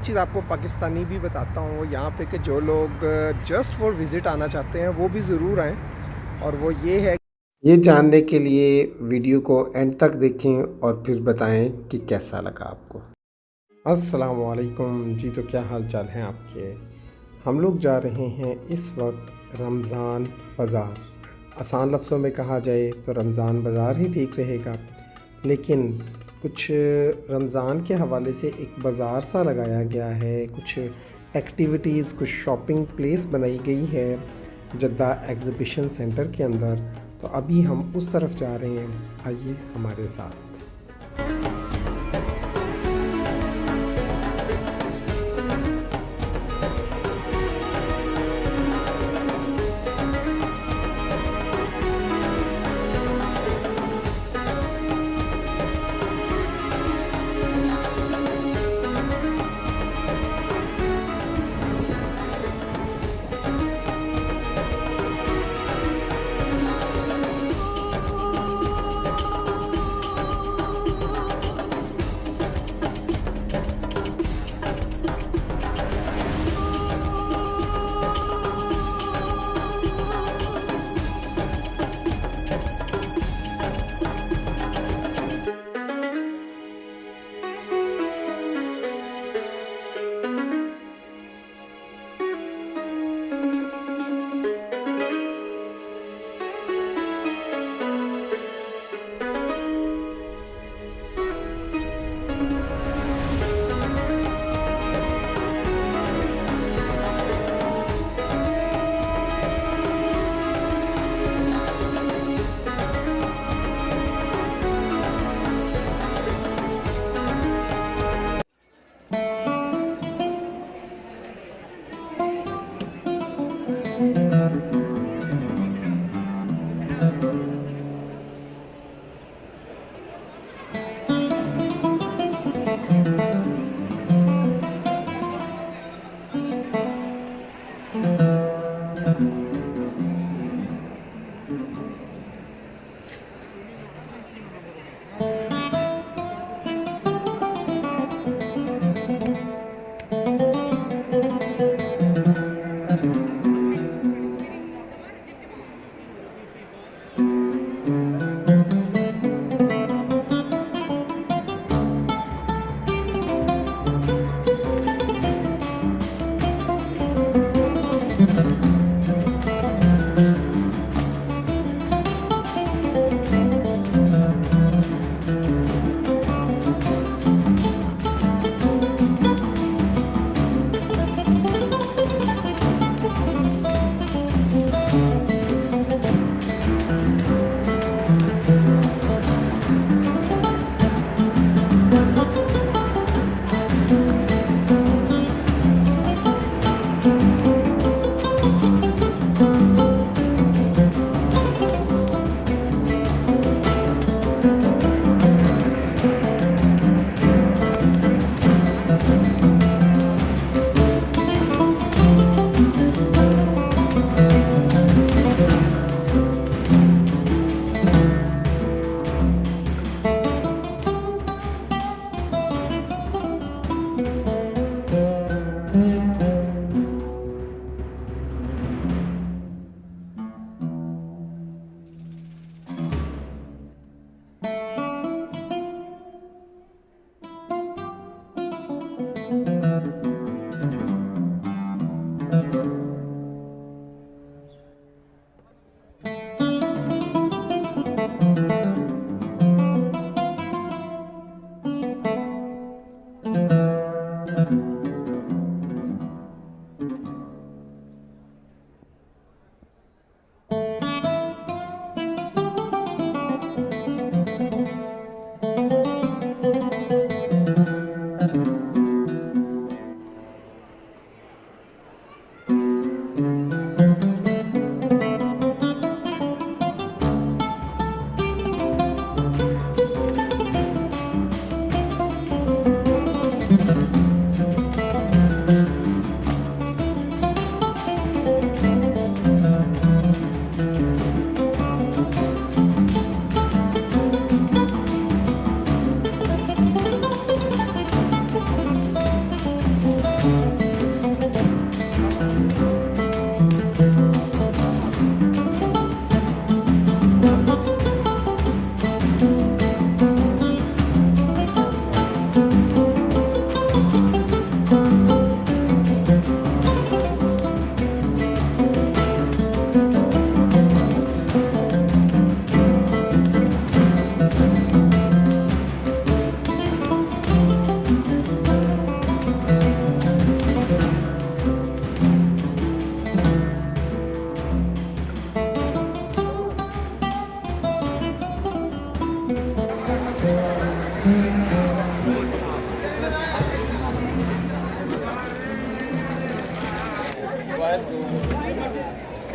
चीज़ आपको पाकिस्तानी भी बताता हूँ यहाँ पे कि जो लोग जस्ट फॉर विज़िट आना चाहते हैं वो भी ज़रूर आएँ। और वो ये जानने के लिए वीडियो को एंड तक देखें और फिर बताएं कि कैसा लगा आपको। अस्सलाम वालेकुम जी, तो क्या हाल चाल हैं आपके। हम लोग जा रहे हैं इस वक्त रमज़ान बाज़ार। आसान लफ्ज़ों में कहा जाए तो रमज़ान बाज़ार ही ठीक रहेगा, लेकिन कुछ रमज़ान के हवाले से एक बाज़ार सा लगाया गया है, कुछ एक्टिविटीज़, कुछ शॉपिंग प्लेस बनाई गई है जद्दा एग्ज़िबिशन सेंटर के अंदर। तो अभी हम उस तरफ जा रहे हैं, आइए हमारे साथ।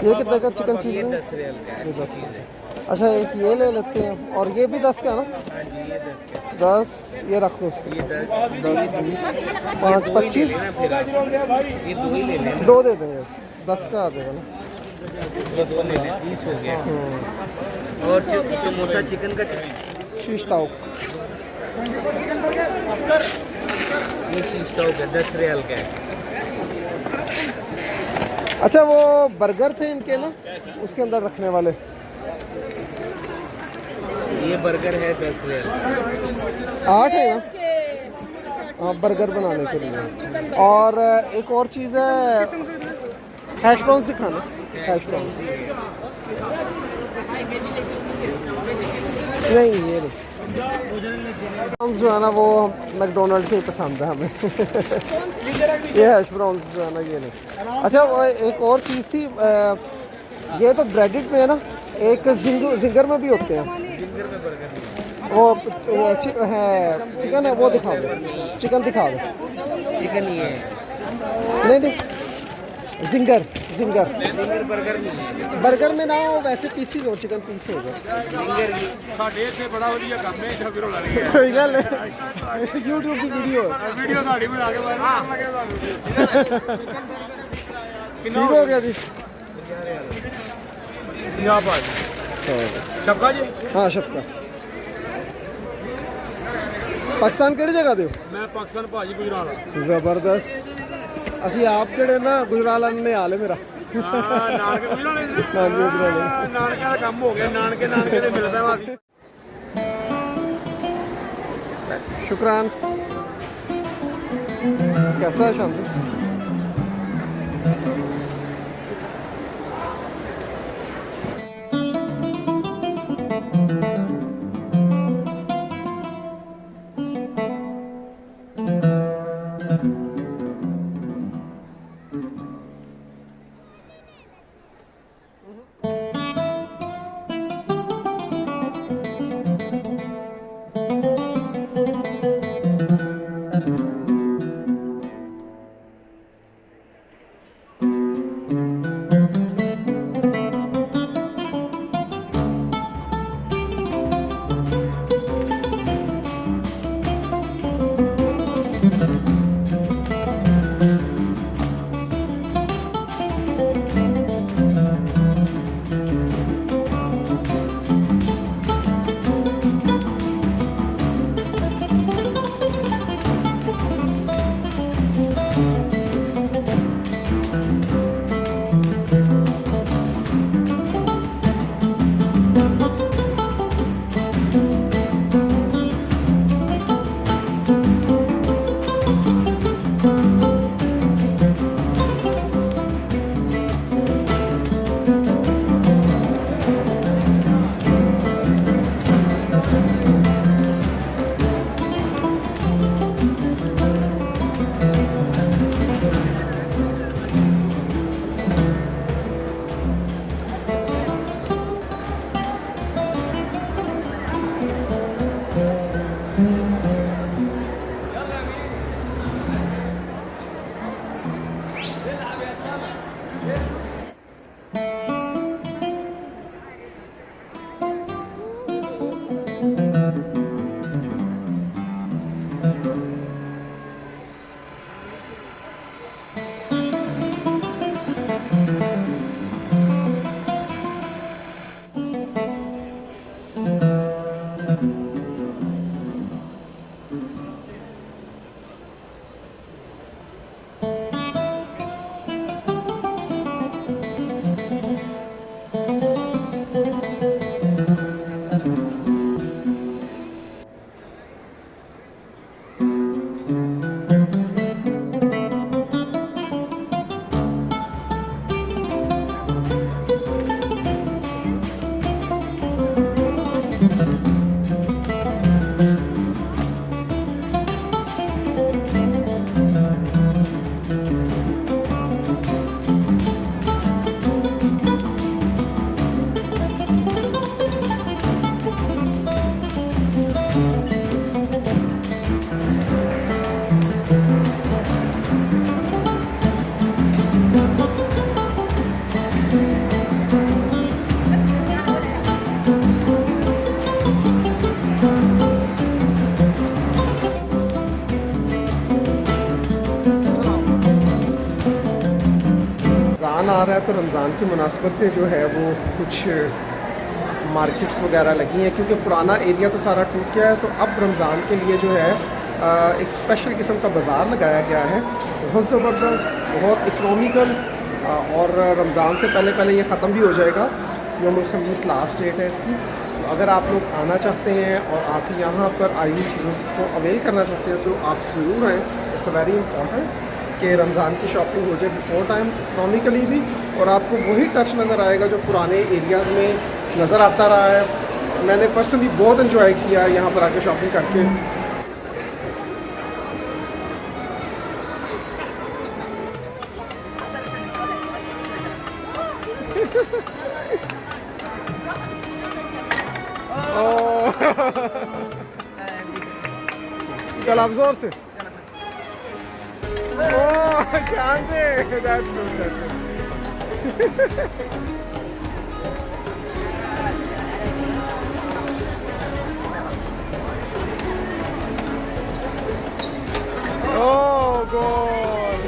ये कितने का चिकन चीज़ ये रिंग? 10 रियल का है। ये 10 का। अच्छा एक ये ले लेते हैं, और ये भी 10 का ना? हाँ जी, ये 10 का है। 10 ये रख दो उसको। ये 10 10 20 5 दो ही ले 25 लेना फिर आप। ये दो ही ले लेना। 2 दे देंगे, 10 का आ जाएगा ना। ये दो ले लें, 30 हो गया। और समोसा चिकन का शीश ताव। ये शीश ताव का 10 रियल का है। अच्छा वो बर्गर थे इनके ना, उसके अंदर रखने वाले, ये बर्गर है 10 रियल। 8 है ना? हाँ बर्गर बनाने के लिए। और एक और चीज़ है, हैश ब्राउन्स दिखाना। हैश ब्राउन्स नहीं, ये नहीं, ब्राउन्स जो है ना वो मैकडोनल्ड के ही पसंद है हमें। ये हैश ब्राउन्स जो है ना ये नहीं। अच्छा वो एक और चीज़ थी, ये तो ब्रेडेड में है ना, एक जिंगर में भी होते हैं। जिंगर में बर्गर नहीं वो है चिकन है, वो दिखा दो, चिकन दिखा दो। है। चिकन ये है। नहीं नहीं, जिंगर जिंगर जिंगर बर्गर नहीं है। बर्गर में ना हो, वैसे पीसीज हो, चिकन पीस हो गए। जिंगर ये ਸਾਡੇ ਇੱਥੇ ਬੜਾ ਵਧੀਆ ਕੰਮ ਹੈ ਸ਼ਬੀਰੋ ਲਾ ਰਹੀ ਹੈ सही गल है, यूट्यूब की वीडियो है। ਵੀਡੀਓ ਤੁਹਾਡੀ ਬਣਾ ਕੇ ਵਾਇਰਲ ਕਰਨ ਲੱਗੇ ਤੁਹਾਨੂੰ ठीक हो गया जी। ਯਾ ਭਾਜੀ ਸ਼ਬਕਾ ਜੀ हाँ शक्का। पाकिस्तान किहड़ी जगह दे हो? ਮੈਂ ਪਾਕਿਸਤਾਨ ਭਾਜੀ ਗੁਜਰਾਤ जबरदस्त। ਅਸੀਂ ਆਪ ਜਿਹੜੇ ਨਾ ਗੁਜਰਾਲਾ ਨੇ ਹਾਲ ਹੈ ਮੇਰਾ। ਹਾਂ ਨਾਨਕੇ ਗੁਜਰਾਤ ਨਾਨਕੇ ਗੁਜਰਾਤ। ਨਾਨਕੇ ਦਾ ਕੰਮ ਹੋ ਗਿਆ ਨਾਨਕੇ ਨਾਨਕੇ ਦੇ ਮਿਲਦਾ ਵਾ ਅਸੀਂ शुक्रान। कैसा है शांति? रमज़ान आ रहा है, तो रमज़ान की मुनासबत से जो है वो कुछ मार्केट्स वगैरह लगी हैं, क्योंकि पुराना एरिया तो सारा टूट गया है। तो अब रमज़ान के लिए जो है एक स्पेशल किस्म का बाज़ार लगाया गया है, बहुत ज़बरदस्त, बहुत इकोनॉमिकल, और रमज़ान से पहले पहले ये ख़त्म भी हो जाएगा। यौमुल खमीस लास्ट डेट है इसकी। तो अगर आप लोग आना चाहते हैं और आप यहाँ पर आई हुई चीज़ों को अवेल करना चाहते हैं तो आप ज़रूर आएँ। इट्स वेरी इंपॉर्टेंट कि रमज़ान की शॉपिंग हो जाए बिफोर टाइम, इकोनॉमिकली भी, और आपको वही टच नज़र आएगा जो पुराने एरियाज़ में नज़र आता रहा है। मैंने पर्सनली बहुत इन्जॉय किया यहाँ पर आके शॉपिंग करके। चल आप जोर से। ओह शान से। That's good, that's good. Oh God.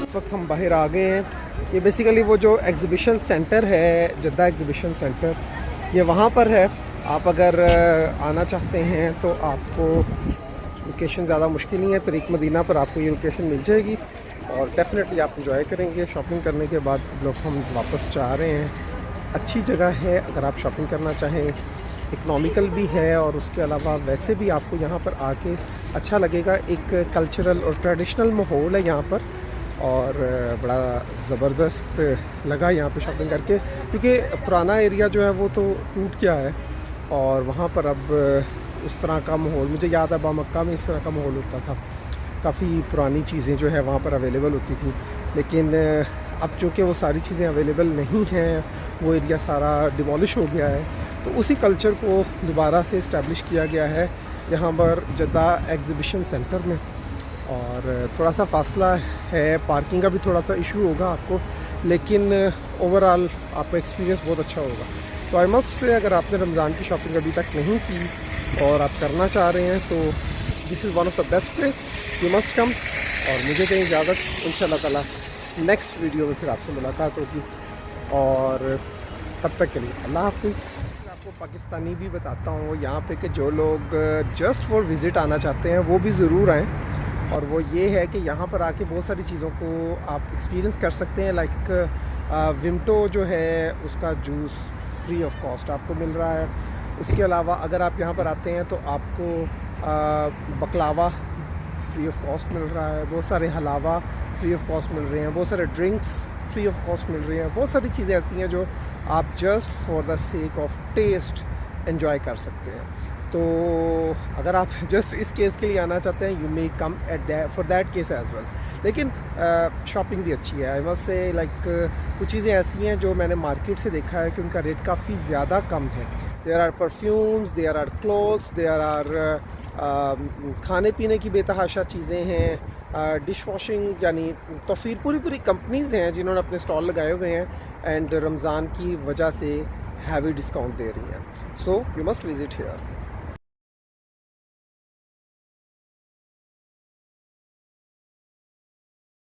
इस वक्त हम बाहर आ गए हैं। ये बेसिकली वो जो एग्ज़िबिशन सेंटर है, जद्दा एग्ज़िबिशन सेंटर, ये वहाँ पर है। आप अगर आना चाहते हैं तो आपको लोकेशन ज़्यादा मुश्किल नहीं है, तरीक मदीना पर आपको ये लोकेशन मिल जाएगी और डेफिनेटली आप इंजॉय करेंगे। शॉपिंग करने के बाद लोग हम वापस जा रहे हैं। अच्छी जगह है अगर आप शॉपिंग करना चाहें, इकनॉमिकल भी है और उसके अलावा वैसे भी आपको यहाँ पर आके अच्छा लगेगा। एक कल्चरल और ट्रेडिशनल माहौल है यहाँ पर, और बड़ा ज़बरदस्त लगा यहाँ पे शॉपिंग करके, क्योंकि पुराना एरिया जो है वो तो टूट गया है और वहाँ पर अब उस तरह का माहौल, मुझे याद है बामक्का में इस तरह का माहौल होता था, काफ़ी पुरानी चीज़ें जो है वहाँ पर अवेलेबल होती थी। लेकिन अब चूँकि वो सारी चीज़ें अवेलेबल नहीं हैं, वो एरिया सारा डिमोलिश हो गया है, तो उसी कल्चर को दोबारा से इस्टेब्लिश किया गया है यहाँ पर जद्दा एग्ज़िबिशन सेंटर में। और थोड़ा सा फासला है, पार्किंग का भी थोड़ा सा इशू होगा आपको, लेकिन ओवरऑल आपका एक्सपीरियंस बहुत अच्छा होगा। तो आई मस्ट से अगर आपने रमज़ान की शॉपिंग अभी तक नहीं की और आप करना चाह रहे हैं तो this is one of the best place, you must come. और मुझे कहीं इजाज़त, इंशाल्लाह ताला नेक्स्ट वीडियो में फिर आपसे मुलाकात होगी, और तब तक के लिए अल्लाह हाफ़िज़। आपको पाकिस्तानी भी बताता हूँ यहाँ पे कि जो लोग जस्ट फॉर विज़िट आना चाहते हैं वो भी ज़रूर आएँ। और वो ये है कि यहाँ पर आके बहुत सारी चीज़ों को आप एक्सपीरियंस कर सकते हैं। लाइक विमटो जो है उसका जूस फ्री ऑफ कॉस्ट आपको मिल रहा है। उसके अलावा अगर आप यहाँ पर आते हैं तो आपको बकलावा फ्री ऑफ कॉस्ट मिल रहा है, बहुत सारे हलावा फ्री ऑफ कॉस्ट मिल रहे हैं, बहुत सारे ड्रिंक्स फ्री ऑफ कॉस्ट मिल रहे हैं। बहुत सारी चीज़ें ऐसी हैं जो आप just for the sake of taste enjoy कर सकते हैं। तो अगर आप जस्ट इस केस के लिए आना चाहते हैं, you may come at that for that case as well. लेकिन शॉपिंग भी अच्छी है। आई मस्ट से लाइक कुछ चीज़ें ऐसी हैं जो मैंने मार्केट से देखा है कि उनका रेट काफ़ी ज़्यादा कम है। There are perfumes, there are clothes, there are खाने पीने की बेतहाशा चीज़ें हैं, डिश वॉशिंग, यानी तो फिर पूरी कंपनीज़ हैं जिन्होंने अपने स्टॉल लगाए हुए हैं एंड रमज़ान की वजह से हैवी डिस्काउंट दे रही हैं। So you must visit here.